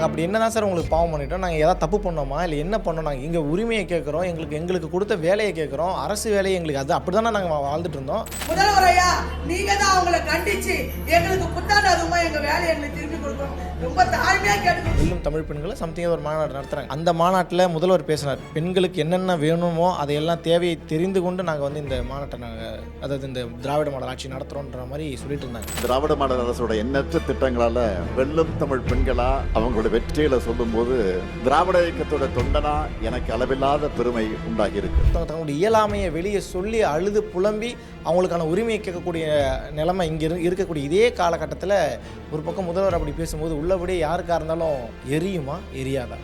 நாங்கள் அப்படி என்ன தான் சார் உங்களுக்கு பாவம் பண்ணிட்டோம், நாங்கள் ஏதாவது தப்பு பண்ணோமா, இல்லை என்ன பண்ணோம், நாங்கள் இங்கே உரிமையை கேட்குறோம், எங்களுக்கு கொடுத்த வேலையை கேட்குறோம், அரசு வேலையை எங்களுக்கு அது அப்படி தானே நாங்கள் வாழ்ந்துட்டு இருந்தோம். முதல்வரையா நீங்க தான் அவங்கள கண்டிச்சு எங்களுக்கு புத்தாண்டதுமா எங்க வேலையை எங்களுக்கு திருப்பி கொடுக்கணும், ரொம்ப தாழ்மையா கேட்டு. வெல்லும் தமிழ் பெண்களை சம்திங் ஒரு மாநாடு நடத்துகிறாங்க. அந்த மாநாட்டில் முதல்வர் பேசினார், பெண்களுக்கு என்னென்ன வேணுமோ அதையெல்லாம் தேவையை தெரிந்து கொண்டு நாங்கள் வந்து இந்த மாநாட்டை நாங்கள் அதாவது இந்த திராவிட மாடல் ஆட்சி நடத்துகிறோன்ற மாதிரி சொல்லிட்டு இருந்தாங்க. திராவிட மாடல் அரசோட எண்ணற்ற திட்டங்களால வெல்லும் தமிழ் பெண்களா அவங்களோட வெற்றிகளை சொல்லும்போது திராவிட இயக்கத்தோட தொண்டனா எனக்கு அளவில்லாத பெருமை உண்டாகி இருக்கு. தங்களுடைய இயலாமையை வெளியே சொல்லி அழுது புலம்பி அவங்களுக்கான உரிமையை கேட்கக்கூடிய நிலைமை இங்கே இருக்கக்கூடிய இதே காலகட்டத்தில் ஒரு பக்கம் முதல்வர் அப்படி பேசும்போது உள்ளபடியே யாருக்காக இருந்தாலும் எரியுமா எரியாதா?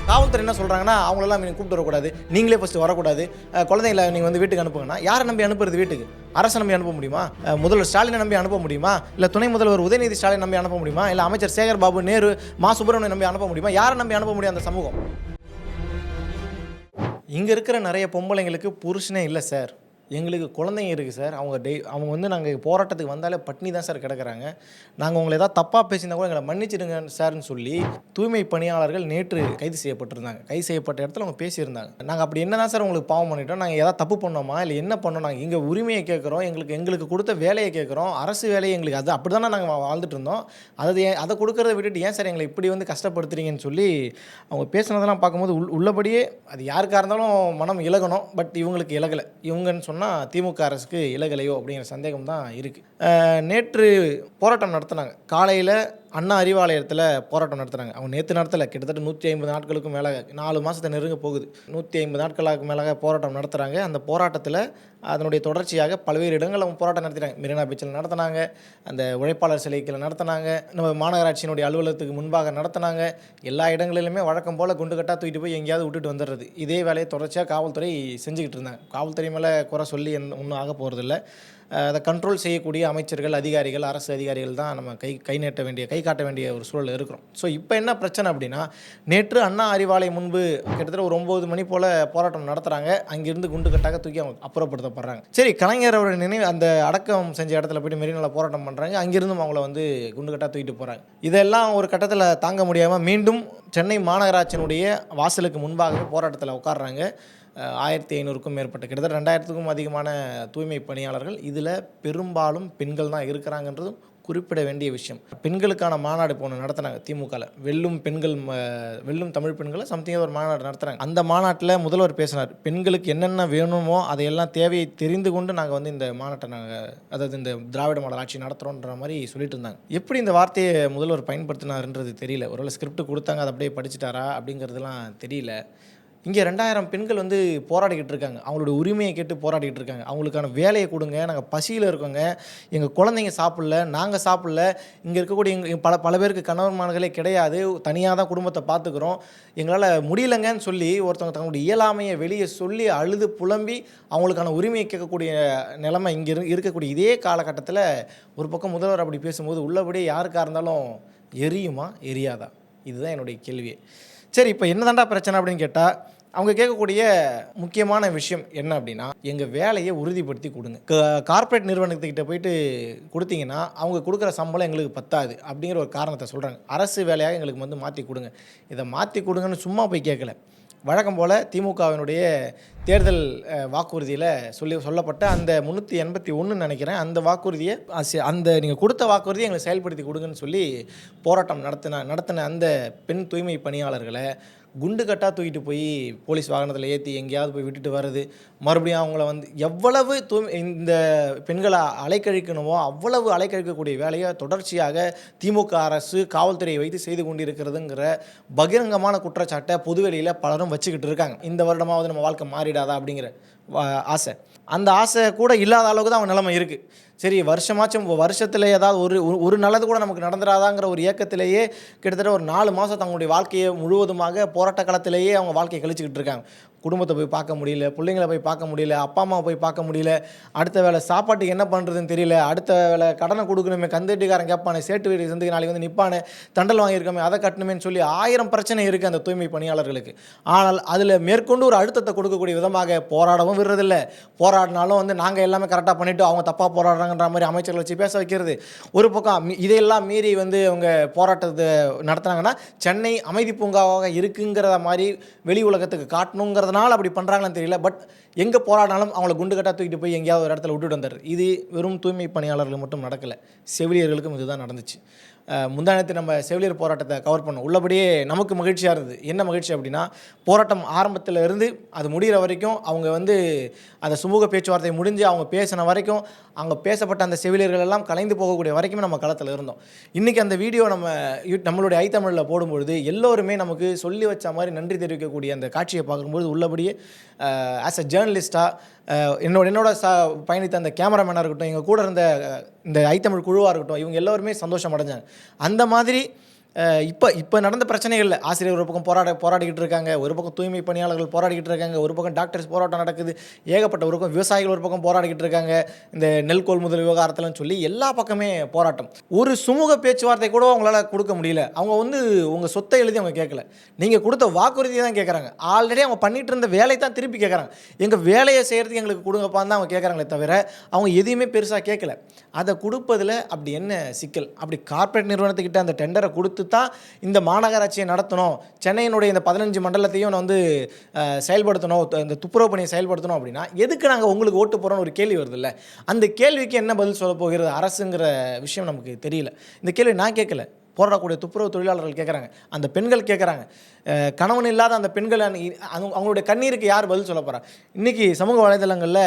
காவல்துறை என்ன சொல்கிறாங்கன்னா அவங்களெல்லாம் நீங்கள் கூப்பிட்டு வரக்கூடாது, நீங்களே ஃபஸ்ட்டு வரக்கூடாது, குழந்தைங்களை நீங்கள் வந்து வீட்டுக்கு அனுப்புங்கன்னா யாரை நம்பி அனுப்புறது? வீட்டுக்கு அரசை நம்பி அனுப்ப முடியுமா? முதல்வர் ஸ்டாலினை நம்பி அனுப்ப முடியுமா? இல்லை துணை முதல்வர் உதயநிதி ஸ்டாலின் நம்பி அனுப்ப முடியுமா? இல்லை அமைச்சர் சேகர் பாபு, நேரு, மா சுப்பிரமணியன் நம்பி அனுப்ப முடியுமா? யாரை நம்பி அனுப்ப முடியும் அந்த சமூகம்? இங்கே இருக்கிற நிறைய பொம்பளைங்களுக்கு புருஷனே இல்லை சார், எங்களுக்கு குழந்தைங்க இருக்குது சார், அவங்க வந்து நாங்கள் போராட்டத்துக்கு வந்தாலே பட்னி தான் சார் கிடக்கிறாங்க, நாங்கள் உங்களை ஏதாவது தப்பாக பேசியிருந்தா கூட எங்களை மன்னிச்சிடுங்க சார்னு சொல்லி தூய்மை பணியாளர்கள் நேற்று கைது செய்யப்பட்டிருந்தாங்க. கைது செய்யப்பட்ட இடத்துல அவங்க பேசியிருந்தாங்க. நாங்கள் அப்படி என்ன தான் சார் உங்களுக்கு பாவம் பண்ணிட்டோம், நாங்கள் ஏதாவது தப்பு பண்ணோமா, இல்லை என்ன பண்ணோம், நாங்கள் இங்கே உரிமையை கேட்குறோம், எங்களுக்கு கொடுத்த வேலையை கேட்குறோம், அரசு வேலையை எங்களுக்கு அது அப்படி தானே நாங்கள் வாழ்ந்துட்டு இருந்தோம், அதை கொடுக்கறத விட்டுட்டு ஏன் சார் எங்களை இப்படி வந்து கஷ்டப்படுத்துறீங்கன்னு சொல்லி அவங்க பேசுனதெல்லாம் பார்க்கும்போது உள்ளபடியே அது யாருக்காக இருந்தாலும் மனம் இலகணும். பட் இவங்களுக்கு இலகலை, இவங்கன்னு சொன்னால் திமுக அரசுக்கு இலகலையோ அப்படிங்கிற சந்தேகம் தான் இருக்குது. நேற்று போராட்டம் நடத்தினாங்க. காலையில் அண்ணா அறிவாலயத்தில் போராட்டம் நடத்துகிறாங்க. அவங்க நேற்று நடத்தலை, கிட்டத்தட்ட 150 நாட்களுக்கும் மேலே 4 மாதத்தை நெருங்க போகுது. 150 நாட்களுக்கு மேலே போராட்டம் நடத்துகிறாங்க. அந்த போராட்டத்தில் அதனுடைய தொடர்ச்சியாக பல்வேறு இடங்களில் அவங்க போராட்டம் நடத்தினாங்க. மெரினா பீச்சில் நடத்தினாங்க, அந்த உழைப்பாளர் சிலைக்கில் நடத்தினாங்க, நம்ம மாநகராட்சியினுடைய அலுவலகத்துக்கு முன்பாக நடத்தினாங்க. எல்லா இடங்களிலுமே வழக்கம் போல் குண்டு கட்டாக தூக்கிட்டு போய் எங்கேயாவது விட்டுட்டு வந்துடுறது. இதே வேலையை தொடர்ச்சியாக காவல்துறை செஞ்சுக்கிட்டு இருந்தாங்க. காவல்துறை மேலே குறை சொல்லி ஒன்றும் ஆக போகிறதில்ல. அதை கண்ட்ரோல் செய்யக்கூடிய அமைச்சர்கள், அதிகாரிகள், அரசு அதிகாரிகள் தான் நம்ம கை காட்ட வேண்டிய ஒரு சூழல் இருக்கிறோம். ஸோ இப்போ என்ன பிரச்சனை அப்படின்னா, நேற்று அண்ணா அறிவாலயம் முன்பு கிட்டத்தட்ட ஒரு 9 மணி போல் போராட்டம் நடத்துகிறாங்க. அங்கேருந்து குண்டு கட்டாக தூக்கி அவங்க அப்புறப்படுத்தப்படுறாங்க. சரி, கலைஞர் அவருடைய நினைவு அந்த அடக்கம் செஞ்ச இடத்துல போய்ட்டு மெரினாவில் போராட்டம் பண்ணுறாங்க. அங்கேருந்தும் அவங்கள வந்து குண்டு கட்டாக தூக்கிட்டு போகிறாங்க. இதெல்லாம் ஒரு கட்டத்தில் தாங்க முடியாமல் மீண்டும் சென்னை மாநகராட்சியினுடைய வாசலுக்கு முன்பாகவே போராட்டத்தில் உட்காடுறாங்க. 1500க்கும் மேற்பட்ட கிட்டத்தட்ட 2000க்கும் அதிகமான தூய்மை பணியாளர்கள், இதில் பெரும்பாலும் பெண்கள் தான் இருக்கிறாங்கன்றதும் குறிப்பிட வேண்டிய விஷயம். பெண்களுக்கான மாநாடு போன நடத்தினாங்க திமுகவில். வெல்லும் தமிழ் பெண்களை சம்திங் ஒரு மாநாடு நடத்துகிறாங்க. அந்த மாநாட்டில் முதல்வர் பேசினார், பெண்களுக்கு என்னென்ன வேணுமோ அதையெல்லாம் தேவையை தெரிந்து கொண்டு நாங்கள் வந்து இந்த மாநாட்டை அதாவது இந்த திராவிட மாடல் ஆட்சி நடத்துகிறோன்ற மாதிரி சொல்லிட்டு இருந்தாங்க. எப்படி இந்த வார்த்தையை முதல்வர் பயன்படுத்தினார்ன்றது தெரியல. ஒருவேளை ஸ்கிரிப்ட் கொடுத்தாங்க, அதை அப்படியே படிச்சுட்டாரா அப்படிங்கிறதுலாம் தெரியல. இங்கே 2000 பெண்கள் வந்து போராடிக்கிட்டு இருக்காங்க. அவங்களோட உரிமையை கேட்டு போராடிக்கிட்டு இருக்காங்க. அவங்களுக்கான வேலையை கொடுங்க, நாங்கள் பசியில் இருக்கோங்க, எங்கள் குழந்தைங்க சாப்பிடல, நாங்கள் சாப்பிடல, இங்கே இருக்கக்கூடிய பல பேருக்கு கணவன்மார்களே கிடையாது, தனியாக தான் குடும்பத்தை பார்த்துக்கிறோம், எங்களால் முடியலைங்கன்னு சொல்லி ஒருத்தவங்க தங்களுடைய இயலாமையை வெளியே சொல்லி அழுது புலம்பி அவங்களுக்கான உரிமையை கேட்கக்கூடிய நிலைமை இங்கே இருக்கக்கூடிய இதே காலகட்டத்தில் ஒரு பக்கம் முதல்வர் அப்படி பேசும்போது உள்ளபடியே யாருக்காக இருந்தாலும் எரியுமா எரியாதா? இதுதான் என்னுடைய கேள்வியே. சரி, இப்போ என்னதாண்டா பிரச்சனை அப்படின்னு கேட்டால், அவங்க கேட்கக்கூடிய முக்கியமான விஷயம் என்ன அப்படின்னா, எங்கள் வேலையை உறுதிப்படுத்தி கொடுங்க. கார்ப்பரேட் நிறுவனத்துக்கிட்ட போயிட்டு கொடுத்தீங்கன்னா அவங்க கொடுக்குற சம்பளம் எங்களுக்கு பத்தாது அப்படிங்கிற ஒரு காரணத்தை சொல்கிறாங்க. அரசு வேலையாக எங்களுக்கு வந்து மாற்றி கொடுங்க. இதை மாற்றி கொடுங்கன்னு சும்மா போய் கேட்கல. வழக்கம் போல் திமுகவினுடைய தேர்தல் வாக்குறுதியில் சொல்லப்பட்ட அந்த 381 நினைக்கிறேன், அந்த வாக்குறுதியை அந்த நீங்கள் கொடுத்த வாக்குறுதியை எங்களை செயல்படுத்தி கொடுங்கன்னு சொல்லி போராட்டம் நடத்தின அந்த பெண் தூய்மை பணியாளர்களை குண்டு கட்டாக தூக்கிட்டு போய் போலீஸ் வாகனத்தில் ஏற்றி எங்கேயாவது போய் விட்டுட்டு வர்றது, மறுபடியும் அவங்கள வந்து எவ்வளவு இந்த பெண்களை அலைக்கழிக்கணுமோ அவ்வளவு அலைக்கழிக்கக்கூடிய வேலையை தொடர்ச்சியாக திமுக அரசு காவல்துறையை வைத்து செய்து கொண்டிருக்கிறதுங்கிற பகிரங்கமான குற்றச்சாட்டை பொதுவெளியில் பலரும் வச்சுக்கிட்டு இருக்காங்க. இந்த வருடமாவது நம்ம வாழ்க்கை மாறிடாதா அப்படிங்கிற ஆசை, அந்த ஆசை கூட இல்லாத அளவுக்கு தான் அவங்க நிலைமை இருக்குது. சரி, வருஷத்தில் ஏதாவது ஒரு நல்லது கூட நமக்கு நடந்துடாதாங்கிற ஒரு இயக்கத்திலேயே கிட்டத்தட்ட ஒரு 4 மாதம் தங்களுடைய வாழ்க்கையை முழுவதுமாக போராட்ட காலத்திலேயே அவங்க வாழ்க்கையை கழிச்சுக்கிட்டு இருக்காங்க. குடும்பத்தை போய் பார்க்க முடியல, பிள்ளைங்களை போய் பார்க்க முடியல, அப்பா அம்மாவை போய் பார்க்க முடியல, அடுத்த வேலை சாப்பாட்டுக்கு என்ன பண்ணுறதுன்னு தெரியல, அடுத்த வேலை கடனை கொடுக்கணுமே, கந்தட்டிக்காரன் கேட்பானே, சேட்டு வீடு சந்தைக்கு நாளைக்கு வந்து நிற்பானே, தண்டல் வாங்கியிருக்கோமே, அதை கட்டணுமேன்னு சொல்லி 1000 பிரச்சனை இருக்குது அந்த தூய்மை பணியாளர்களுக்கு. ஆனால் அதில் மேற்கொண்டு ஒரு அழுத்தத்தை கொடுக்கக்கூடிய விதமாக போராடவும் விடுறதில்லை. போராடினாலும் வந்து நாங்கள் எல்லாமே கரெக்டாக பண்ணிவிட்டு அவங்க தப்பாக போராடுறாங்கன்ற மாதிரி அமைச்சர்கள் வச்சு பேச வைக்கிறது ஒரு பக்கம். இதையெல்லாம் மீறி வந்து அவங்க போராட்டத்தை நடத்துனாங்கன்னா சென்னை அமைதி பூங்காவாக இருக்குங்கிறத மாதிரி வெளி உலகத்துக்கு காட்டணுங்கிறதுனால அப்படி பண்ணுறாங்கன்னு தெரியல. பட் எங்கே போராடினாலும் அவங்கள குண்டு கட்டாக தூக்கிட்டு போய் எங்கேயாவது ஒரு இடத்துல விட்டுட்டு வந்துடுறது. இது வெறும் தூய்மை பணியாளர்கள் மட்டும் நடக்கலை, செவிலியர்களுக்கும் இதுதான் நடந்துச்சு. முந்தானத்து நம்ம செவிலியர் போராட்டத்தை கவர் பண்ணோம். உள்ளபடியே நமக்கு மகிழ்ச்சியாக இருந்தது. என்ன மகிழ்ச்சி அப்படின்னா, போராட்டம் ஆரம்பத்தில் இருந்து அது முடிகிற வரைக்கும் அவங்க வந்து அந்த சுமூக பேச்சுவார்த்தை முடிஞ்சு அவங்க பேசின வரைக்கும், அங்கே பேசப்பட்ட அந்த செவிலியர்கள் எல்லாம் கலைந்து போகக்கூடிய வரைக்குமே நம்ம களத்தில் இருந்தோம். இன்றைக்கி அந்த வீடியோ நம்மளுடைய ஐத்தமிழில் போடும்பொழுது எல்லோருமே நமக்கு சொல்லி வச்ச மாதிரி நன்றி தெரிவிக்கக்கூடிய அந்த காட்சியை பார்க்கும்போது உள்ளபடியே ஆஸ் அ ஜேர்னலிஸ்ட்டாக என்னோட பயணித்த அந்த கேமராமேனாக இருக்கட்டும், எங்கள் கூட இருந்த இந்த ஐத்தமிழ் குழுவாக இருக்கட்டும், இவங்க எல்லோருமே சந்தோஷம் அடைஞ்சாங்க. அந்த மாதிரி இப்போ நடந்த பிரச்சனைகளில் ஆசிரியர் ஒரு பக்கம் போராடிக்கிட்டு இருக்காங்க, ஒரு பக்கம் தூய்மை பணியாளர்கள் போராடிக்கிட்டு இருக்காங்க, ஒரு பக்கம் டாக்டர்ஸ் போராட்டம் நடக்குது, ஏகப்பட்ட ஒரு பக்கம் விவசாயிகள் ஒரு பக்கம் போராடிக்கிட்டு இருக்காங்க, இந்த நெல் கொள்முதல் விவகாரத்தில்னு சொல்லி எல்லா பக்கமே போராட்டம். ஒரு சுமூக பேச்சுவார்த்தை கூட அவங்களால கொடுக்க முடியல. அவங்க வந்து உங்கள் சொத்தை எழுதி அவங்க கேட்கல, நீங்கள் கொடுத்த வாக்குறுதியை தான் கேட்குறாங்க. ஆல்ரெடி அவங்க பண்ணிகிட்டு இருந்த வேலையை தான் திருப்பி கேட்குறாங்க. எங்கள் வேலையை செய்கிறதுக்கு எங்களுக்கு கொடுங்கப்பான்னு தான் அவங்க கேட்குறாங்களே தவிர அவங்க எதையுமே பெருசாக கேட்கல. அதை கொடுப்பதில் அப்படி என்ன சிக்கல்? அப்படி கார்ப்பரேட் நிறுவனத்துக்கிட்ட அந்த டெண்டரை கொடுத்து தான் இந்த மாநகராட்சியை நடத்தணும், சென்னையினுடைய இந்த 15 மண்டலத்தையும் வந்து செயல்படுத்தணும், இந்த துப்புரவு பணியை செயல்படுத்தணும் அப்படின்னா எதுக்கு நாங்கள் உங்களுக்கு ஓட்டு போகிறோன்னு ஒரு கேள்வி வருது இல்லை? அந்த கேள்விக்கு என்ன பதில் சொல்ல போகிறது அரசுங்கிற விஷயம் நமக்கு தெரியல. இந்த கேள்வி நான் கேட்கல, போராடக்கூடிய துப்புரவு தொழிலாளர்கள் கேட்குறாங்க, அந்த பெண்கள் கேட்குறாங்க. கணவன் இல்லாத அந்த பெண்கள் அவங்களுடைய கண்ணீருக்கு யார் பதில் சொல்ல போகிறா? இன்றைக்கி சமூக வலைதளங்களில்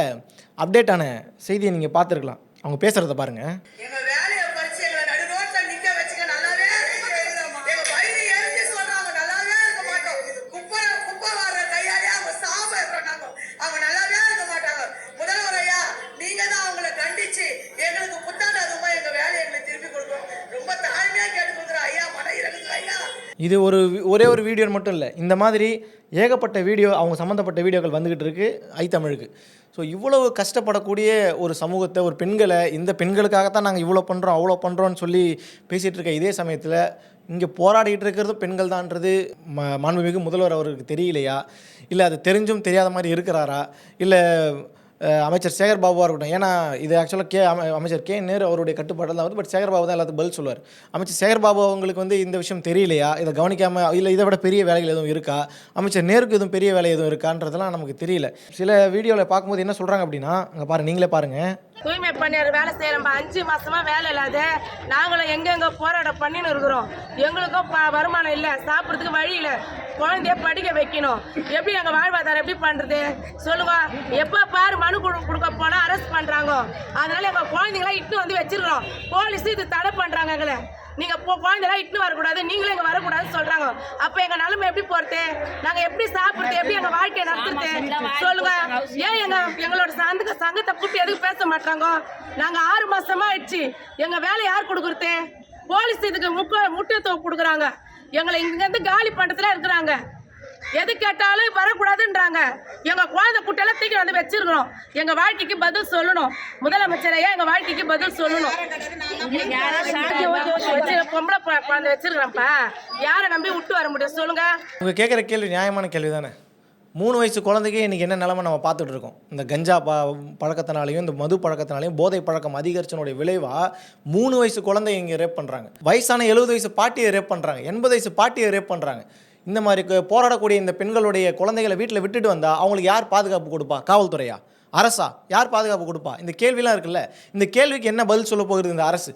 அப்டேட்டான செய்தியை நீங்கள் பார்த்துருக்கலாம். அவங்க பேசுகிறத பாருங்கள். இது ஒரே ஒரு வீடியோ மட்டும் இல்லை, இந்த மாதிரி ஏகப்பட்ட வீடியோ அவங்க சம்மந்தப்பட்ட வீடியோக்கள் வந்துக்கிட்டு இருக்குது ஐத்தமிழுக்கு. ஸோ இவ்வளவு கஷ்டப்படக்கூடிய ஒரு சமூகத்தை, ஒரு பெண்களை, இந்த பெண்களுக்காகத்தான் நாங்கள் இவ்வளோ பண்ணுறோம் அவ்வளோ பண்ணுறோன்னு சொல்லி பேசிகிட்டு இருக்க இதே சமயத்தில் இங்கே போராடிட்டு இருக்கிறது பெண்கள் தான்ன்றது மாண்புமிகு முதல்வர் அவருக்கு தெரியலையா, இல்லை அது தெரிஞ்சும் தெரியாத மாதிரி இருக்கிறாரா, இல்லை அமைச்சர் சேகர் பாபுவாக இருக்கட்டும். ஏன்னா இது ஆக்சுவலாக அமைச்சர் கே நேரு அவருடைய கட்டுப்பாட்டில் தான் வந்து, பட் சேகர் பாபு தான் எல்லாத்துக்கும் பதில் சொல்லுவார். அமைச்சர் சேகர் பாபு அவங்களுக்கு வந்து இந்த விஷயம் தெரியலையா, இதை கவனிக்காமல், இல்லை இதை விட பெரிய வேலைகள் எதுவும் இருக்கா, அமைச்சர் நேருக்கு எதுவும் பெரிய வேலை எதுவும் இருக்கான்றதெல்லாம் நமக்கு தெரியல. சில வீடியோவில் பார்க்கும்போது என்ன சொல்கிறாங்க அப்படின்னா, அங்கே பாருங்கள், நீங்களே பாருங்கள். தூய்மை பணியாளர் வேலை செய்கிறோம், 5 மாசமா வேலை இல்லாத நாங்களும் எங்கெங்கே போராட்டம் பண்ணின்னு இருக்கிறோம். எங்களுக்கும் வருமானம் இல்லை, சாப்பிட்றதுக்கு வழி இல்லை, குழந்தைய படிக்க வைக்கணும். எப்படி எங்கள் வாழ்வாதாரம் எப்படி பண்ணுறது சொல்லுங்க? எப்போ பாரு மனு கொடுக்க போனால் அரெஸ்ட் பண்ணுறாங்க. அதனால எங்கள் குழந்தைங்களாம் இட்டு வந்து வச்சிருக்கிறோம். போலீஸ் இது தடை பண்ணுறாங்க எங்களை. நீங்கள் குழந்தைலாம் இட்டு வரக்கூடாது, நீங்களும் இங்கே வரக்கூடாதுன்னு சொல்கிறாங்க. அப்போ எங்கள் நிலைமை எப்படி போகிறது? நாங்கள் எப்படி சாப்பிட்றது? எப்படி எங்கள் வாழ்க்கையை நடத்துறது சொல்லுங்க? ஏன் எங்களோட சங்கத்தை கூட்டி எதுக்கு பேச மாட்டாங்க? நாங்கள் 6 மாசமா ஆயிடுச்சு. எங்கள் வேலை யார் கொடுக்குறது? போலீஸ் இதுக்கு முக்கியத்துவம் கொடுக்குறாங்க. எங்களை இங்கேருந்து காலி பண்ணுறதுல இருக்கிறாங்க. எது கேட்டாலும் வரக்கூடாதுன்றாங்க. எங்கள் குழந்தை குட்டையெல்லாம் தூக்கி வந்து வச்சிருக்கிறோம். எங்கள் வாழ்க்கைக்கு பதில் சொல்லணும். முதலமைச்சரையா எங்கள் வாழ்க்கைக்கு பதில் சொல்லணும். பொம்பளை குழந்தை வச்சிருக்கிறோம்ப்பா, யாரை நம்பி விட்டு வர முடியும் சொல்லுங்க? உங்க கேட்குற கேள்வி நியாயமான கேள்வி தானே. 3 வயசு குழந்தைக்கே இன்றைக்கி என்ன நிலைமை நம்ம பார்த்துட்டு இருக்கோம். இந்த கஞ்சா பழக்கத்தினாலையும் இந்த மது பழக்கத்தினாலையும் போதை பழக்கம் அதிகரிச்சனுடைய விளைவாக 3 வயசு குழந்தைய இங்கே ரேப் பண்ணுறாங்க. வயசான 70 வயசு பாட்டியை ரேப் பண்ணுறாங்க, 80 வயசு பாட்டியை ரேப் பண்ணுறாங்க. இந்த மாதிரி போராடக்கூடிய இந்த பெண்களுடைய குழந்தைகளை வீட்டில் விட்டுட்டு வந்தால் அவங்களுக்கு யார் பாதுகாப்பு கொடுப்பா? காவல்துறையா, அரசா? யார் பாதுகாப்பு கொடுப்பா? இந்த கேள்விலாம் இருக்குல்ல. இந்த கேள்விக்கு என்ன பதில் சொல்ல போகிறது இந்த அரசு?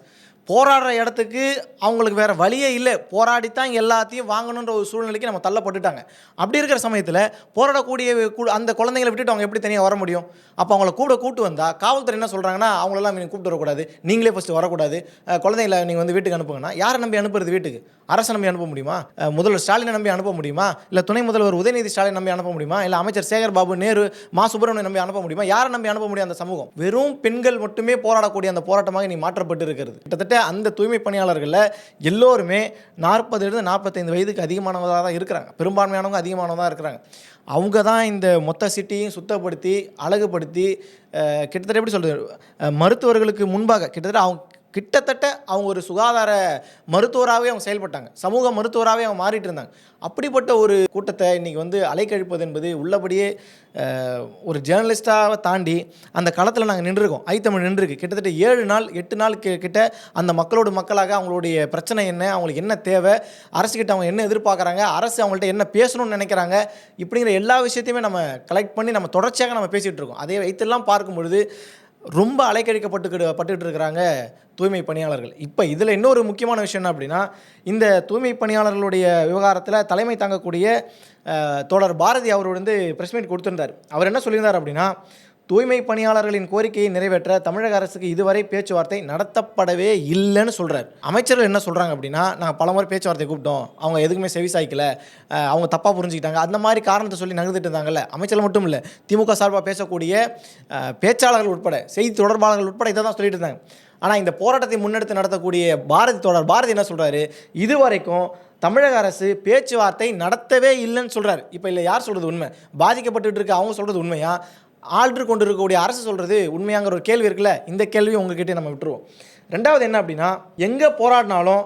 போராடுற இடத்துக்கு அவங்களுக்கு வேறு வழியே இல்லை, போராடித்தான் எல்லாத்தையும் வாங்கணுன்ற ஒரு சூழ்நிலைக்கு நம்ம தள்ளப்பட்டுட்டாங்க. அப்படி இருக்கிற சமயத்தில் போராடக்கூடிய அந்த குழந்தைங்களை விட்டுட்டு அவங்க எப்படி தனியாக வர முடியும்? அப்போ அவங்கள கூட்டு வந்தால் காவல்துறை என்ன சொல்கிறாங்கன்னா, அவங்களெல்லாம் நீங்கள் கூப்பிட்டு வரக்கூடாது, நீங்களே ஃபஸ்ட்டு வரக்கூடாது, குழந்தைங்களை நீங்கள் வந்து வீட்டுக்கு அனுப்புங்கன்னா யாரை நம்பி அனுப்புறது? வீட்டுக்கு அரசை நம்பி அனுப்ப முடியுமா? முதல்வர் ஸ்டாலினை நம்பி அனுப்ப முடியுமா? இல்லை துணை முதல்வர் உதயநிதி ஸ்டாலின் நம்பி அனுப்ப முடியுமா? இல்லை அமைச்சர் சேகர் பாபு, நேரு, மா சுப்பிரமணியன் நம்பி அனுப்ப முடியுமா? யாரை நம்பி அனுப்ப முடியும்? அந்த சமூகம் வெறும் பெண்கள் மட்டுமே போராடக்கூடிய அந்த போராட்டமாக நீ மாற்றப்பட்டு இருக்கிறது. கிட்டத்தட்ட கிட்டத்தட்ட அந்த தூய்மை பணியாளர்களில் எல்லோருமே 40 45 வயதுக்கு அதிகமானவதாக தான் இருக்கிறாங்க. பெரும்பான்மையானவங்க அதிகமானவங்க தான் இருக்கிறாங்க. அவங்க தான் இந்த மொத்த சிட்டியும் சுத்தப்படுத்தி அழகுபடுத்தி கிட்டத்தட்ட எப்படி சொல்கிறது, மருத்துவர்களுக்கு முன்பாக கிட்டத்தட்ட அவங்க ஒரு சுகாதார மருத்துவராகவே அவங்க செயல்பட்டாங்க. சமூக மருத்துவராகவே அவங்க மாறிட்டு இருந்தாங்க. அப்படிப்பட்ட ஒரு கூட்டத்தை இன்றைக்கி வந்து அலைக்கழிப்பது என்பது உள்ளபடியே ஒரு ஜேர்னலிஸ்ட்டாக தாண்டி அந்த களத்தில் நாங்கள் நின்றுருக்கோம். ஐத்தமிழ் நின்றுருக்கு. கிட்டத்தட்ட 7 நாள் 8 நாள் கிட்ட அந்த மக்களோட மக்களாக அவங்களுடைய பிரச்சனை என்ன, அவங்களுக்கு என்ன தேவை, அரசுக்கிட்ட அவங்க என்ன எதிர்பார்க்குறாங்க, அரசு அவங்கள்ட்ட என்ன பேசணும்னு நினைக்கிறாங்க, இப்படிங்கிற எல்லா விஷயத்தையுமே நம்ம கலெக்ட் பண்ணி நம்ம தொடர்ச்சியாக நம்ம பேசிகிட்டு இருக்கோம். அதே வைத்தெல்லாம் பார்க்கும் பொழுது ரொம்ப அலைக்கழிக்கப்பட்டுக்கிட்டு இருக்கிறாங்க தூய்மை பணியாளர்கள். இப்போ இதில் இன்னொரு முக்கியமான விஷயம் என்ன அப்படின்னா, இந்த தூய்மை பணியாளர்களுடைய விவகாரத்தில் தலைமை தாங்கக்கூடிய தோழர் பாரதி அவர் வந்து ப்ரெஸ் மீட் கொடுத்துருந்தார். அவர் என்ன சொல்லியிருந்தார் அப்படின்னா, தூய்மை பணியாளர்களின் கோரிக்கையை நிறைவேற்ற தமிழக அரசுக்கு இதுவரை பேச்சுவார்த்தை நடத்தப்படவே இல்லைன்னு சொல்கிறார். அமைச்சர்கள் என்ன சொல்கிறாங்க அப்படின்னா, நாங்கள் பலமுறை பேச்சுவார்த்தை கூப்பிட்டோம், அவங்க எதுக்குமே செவிசாய்க்கல, அவங்க தப்பாக புரிஞ்சுக்கிட்டாங்க, அந்த மாதிரி காரணத்தை சொல்லி நகர்ந்துட்டு இருந்தாங்கல்ல. அமைச்சர்கள் மட்டும் இல்லை, திமுக சார்பாக பேசக்கூடிய பேச்சாளர்கள் உட்பட, செய்தி தொடர்பாளர்கள் உட்பட இதை தான் சொல்லிட்டு இருந்தாங்க. ஆனால் இந்த போராட்டத்தை முன்னெடுத்து நடத்தக்கூடிய பாரதி என்ன சொல்கிறாரு, இதுவரைக்கும் தமிழக அரசு பேச்சுவார்த்தை நடத்தவே இல்லைன்னு சொல்கிறார். இப்போ இல்லை, யார் சொல்கிறது உண்மை? பாதிக்கப்பட்டு இருக்க அவங்க சொல்கிறது உண்மையா, ஆள்று கொண்டு இருக்கக்கூடிய அரசு சொல்கிறது உண்மையாங்கிற ஒரு கேள்வி இருக்குல்ல. இந்த கேள்வியும் உங்ககிட்டே நம்ம விட்டுருவோம். ரெண்டாவது என்ன அப்படின்னா, எங்கே போராடினாலும்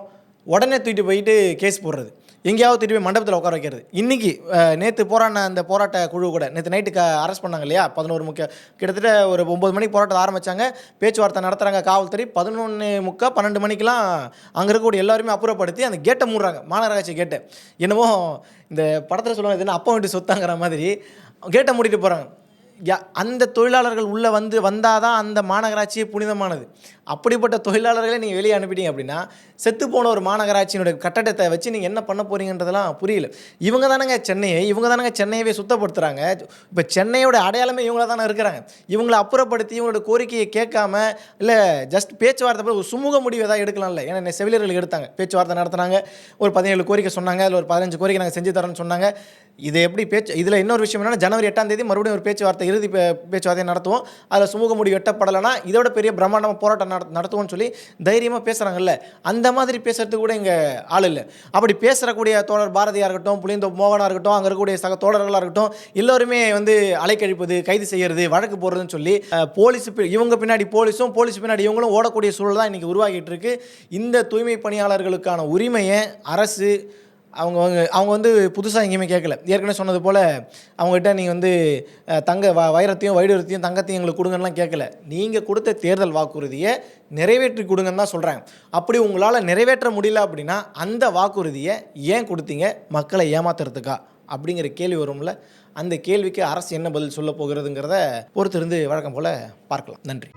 உடனே தூக்கிட்டு போயிட்டு கேஸ் போடுறது, எங்கேயாவது தூக்கிட்டு போய் மண்டபத்தில் உட்கார வைக்கிறது. இன்றைக்கி நேற்று போராடின அந்த போராட்ட குழு கூட நேற்று நைட்டுக்கு அரெஸ்ட் பண்ணாங்க இல்லையா, 11 கிட்டத்தட்ட ஒரு 9 மணிக்கு போராட்டத்தை ஆரம்பித்தாங்க, பேச்சுவார்த்தை நடத்துகிறாங்க காவல்துறை. 11:30 12 மணிக்கெலாம் அங்கே இருக்கக்கூடிய எல்லாருமே அப்புறப்படுத்தி அந்த கேட்டை மூடுறாங்க, மாநகராட்சி கேட்டை. என்னமோ இந்த படத்தில் சொல்லுவாங்க, எதுனா அப்பா வீட்டு சொத்தாங்கிற மாதிரி கேட்டை மூடிட்டு போகிறாங்க. அந்த தொழிலாளர்கள் உள்ளே வந்தால் தான் அந்த மாநகராட்சியே புனிதமானது. அப்படிப்பட்ட தொழிலாளர்களை நீங்கள் வெளியே அனுப்பிட்டீங்க அப்படின்னா, செத்து போன ஒரு மாநகராட்சியினுடைய கட்டடத்தை வச்சு நீங்கள் என்ன பண்ண போகிறீங்கன்றதெல்லாம் புரியல. இவங்க தானங்க சென்னையவே சுத்தப்படுத்துகிறாங்க. இப்போ சென்னையோட அடையாளமே இவங்கள தானே இருக்கிறாங்க. இவங்களை அப்புறப்படுத்தி இவங்களோட கோரிக்கையை கேட்காம, இல்லை ஜஸ்ட் பேச்சுவார்த்தை ஒரு சுமூக முடிவு ஏதாவது எடுக்கலாம்ல. ஏன்னா செவிலியர்கள் எடுத்தாங்க, பேச்சுவார்த்தை நடத்தினாங்க, ஒரு 17 கோரிக்கை சொன்னாங்க, அதில் ஒரு 15 கோரிக்கை நாங்கள் செஞ்சு தரோன்னு சொன்னாங்க. இதை எப்படி இதில் இன்னொரு விஷயம் என்னன்னா, ஜனவரி 8ஆம் தேதி மறுபடியும் ஒரு பேச்சுவார்த்தை, இறுதி பேச்சுவார்த்தையை நடத்துவோம், அதில் சுமூக முடிவு எட்டப்படலைன்னா இதோட பெரிய பிரம்மாண்டமாக போராட்டம் நடத்துவோம்னு சொல்லி தைரியமாக பேசுகிறாங்கல்ல. அந்த மாதிரி பேசுறதுக்கு கூட இங்கே ஆள் இல்லை. அப்படி பேசுகிறக்கூடிய தோழர் பாரதியாக இருக்கட்டும், புளியந்தோப்பு மோகனாக இருக்கட்டும், அங்கே இருக்கக்கூடிய சக தோழர்களாக இருக்கட்டும், எல்லோருமே வந்து அலைக்கழிப்பது, கைது செய்கிறது, வழக்கு போடுறதுன்னு சொல்லி இவங்க பின்னாடி போலீஸ் பின்னாடி இவங்களும் ஓடக்கூடிய சூழல் தான் இன்றைக்கி உருவாகிட்டு இருக்கு. இந்த தூய்மை பணியாளர்களுக்கான உரிமையை அரசு அவங்க வந்து புதுசாக எங்கேயுமே கேட்கல. ஏற்கனவே சொன்னது போல் அவங்ககிட்ட நீங்கள் வந்து வைரத்தையும் வைடூரத்தையும் தங்கத்தையும் எங்களுக்கு கொடுங்கலாம் கேட்கல. நீங்கள் கொடுத்த தேர்தல் வாக்குறுதியை நிறைவேற்றி கொடுங்கன்னு தான் சொல்கிறாங்க. அப்படி உங்களால் நிறைவேற்ற முடியல அப்படின்னா அந்த வாக்குறுதியை ஏன் கொடுத்தீங்க? மக்களை ஏமாத்துறதுக்கா அப்படிங்கிற கேள்வி வரும்ல. அந்த கேள்விக்கு அரசு என்ன பதில் சொல்ல போகிறதுங்கிறத பொறுத்திருந்து வழக்கம் போல் பார்க்கலாம். நன்றி.